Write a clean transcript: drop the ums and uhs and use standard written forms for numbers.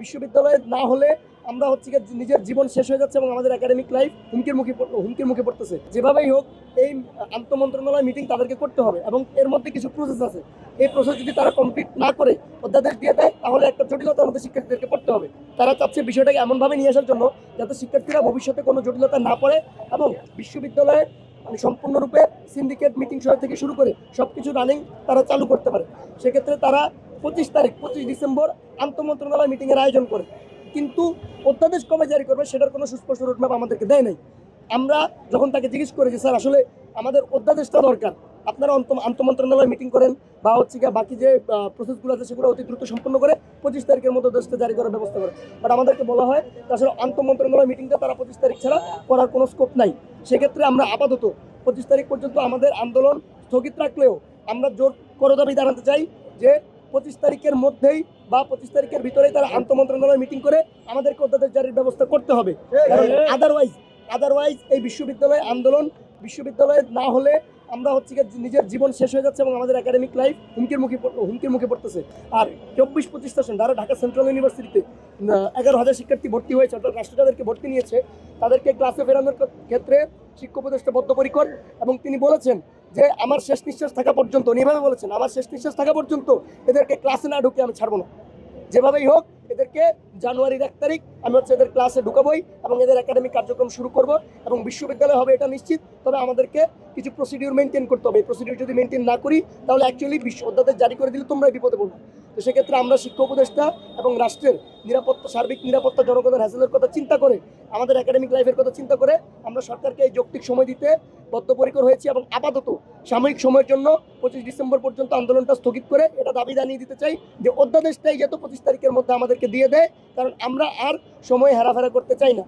বিশ্ববিদ্যালয়ে না হলে আমরা নিজের জীবন শেষ হয়ে যাচ্ছে এবং আমাদের একাডেমিক লাইফ হুমকির মুখে পড়তেছে। যেভাবেই হোক এই আন্তঃমন্ত্রণালয় মিটিং তাদেরকে করতে হবে এবং এর মধ্যে কিছু প্রসেস আছে। এই প্রসেস যদি তারা কমপ্লিট না করে অধ্যাদেশ দিয়ে দেয় তাহলে একটা জটিলতার মধ্যে শিক্ষার্থীদেরকে পড়তে হবে। তারা চাচ্ছে বিষয়টাকে এমনভাবে নিয়ে আসার জন্য যাতে শিক্ষার্থীরা ভবিষ্যতে কোনো জটিলতা না পড়ে এবং বিশ্ববিদ্যালয়ে সম্পূর্ণরূপে সিন্ডিকেট মিটিং থেকে শুরু করে সবকিছু রানিং তারা চালু করতে পারে। সেক্ষেত্রে তারা 25 ডিসেম্বর আন্তঃমন্ত্রণালয় মিটিংয়ের আয়োজন করে, কিন্তু অধ্যাদেশ কবে জারি করবে সেটার কোনো সুস্পষ্ট রোডম্যাপ আমাদেরকে দেয় নাই। আমরা যখন তাকে জিজ্ঞেস করি যে স্যার আসলে আমাদের অধ্যাদেশটা দরকার, আপনারা আন্তঃমন্ত্রণালয় মিটিং করেন বা বাকি যে প্রসেসগুলো আছে সেগুলো অতি দ্রুত সম্পন্ন করে 25 তারিখের মধ্যে দেশটা জারি করার ব্যবস্থা করে। বাট আমাদেরকে বলা হয় আসলে আন্তঃমন্ত্রণালয় মিটিংটা তারা 25 তারিখ ছাড়া করার কোনো স্কোপ নাই। সেক্ষেত্রে আমরা আপাতত 25 তারিখ পর্যন্ত আমাদের আন্দোলন স্থগিত রাখলেও আমরা জোর করে দাবি জানাতে চাই যে 25 তারিখের মধ্যেই বা 25 তারিখের ভিতরেই তারা আন্তঃমন্ত্রণালয় মিটিং করে আমাদেরকে অধ্যাদেশ জারির ব্যবস্থা করতে হবে। কারণ আদারওয়াইজ এই বিশ্ববিদ্যালয়ে না হলে আমরা নিজের জীবন শেষ হয়ে যাচ্ছে এবং আমাদের একাডেমিক লাইফ হুমকির মুখে পড়তেছে। আর 24-25 সেশন ঢাকা সেন্ট্রাল ইউনিভার্সিটিতে 11,000 শিক্ষার্থী ভর্তি হয়েছে, অর্থাৎ রাষ্ট্র যাদেরকে ভর্তি নিয়েছে তাদেরকে ক্লাসে ফেরানোর ক্ষেত্রে শিক্ষা উপদেষ্টা বদ্ধপরিকর এবং তিনি বলেছেন যে আমার শেষ নিঃশ্বাস থাকা পর্যন্ত, উনিভাবে বলেছেন আমার শেষ নিঃশ্বাস থাকা পর্যন্ত এদেরকে ক্লাসে না ঢুকে আমি ছাড়বো না। যেভাবেই হোক এদেরকে জানুয়ারির 1 তারিখ আমি এদের ক্লাসে ঢুকাবই এবং এদের একাডেমিক কার্যক্রম শুরু করব এবং বিশ্ববিদ্যালয় হবে এটা নিশ্চিত। তবে আমাদেরকে কিছু প্রসিডিউর মেনটেন করতে হবে। এই প্রসিডিউর যদি মেনটেন না করি তাহলে অ্যাকচুয়ালি অধ্যাদেশ জারি করে দিলে তোমরাই বিপদে পড়বে। তো সেক্ষেত্রে আমরা শিক্ষা উপদেষ্টা এবং রাষ্ট্রের সার্বিক নিরাপত্তা, জনগণের হ্যাসেলের কথা চিন্তা করে, আমাদের একাডেমিক লাইফের কথা চিন্তা করে আমরা সরকারকে এই যৌক্তিক সময় দিতে বদ্ধপরিকর হয়েছি এবং আপাতত সাময়িক সময়ের জন্য 25 ডিসেম্বর পর্যন্ত আন্দোলনটা স্থগিত করে এটা দাবি জানিয়ে দিতে চাই যে অধ্যাদেশটাই যেহেতু 25 তারিখের মধ্যে আমাদেরকে দিয়ে দেয়, কারণ আমরা আর সময় হেরাফেরা করতে চাই না।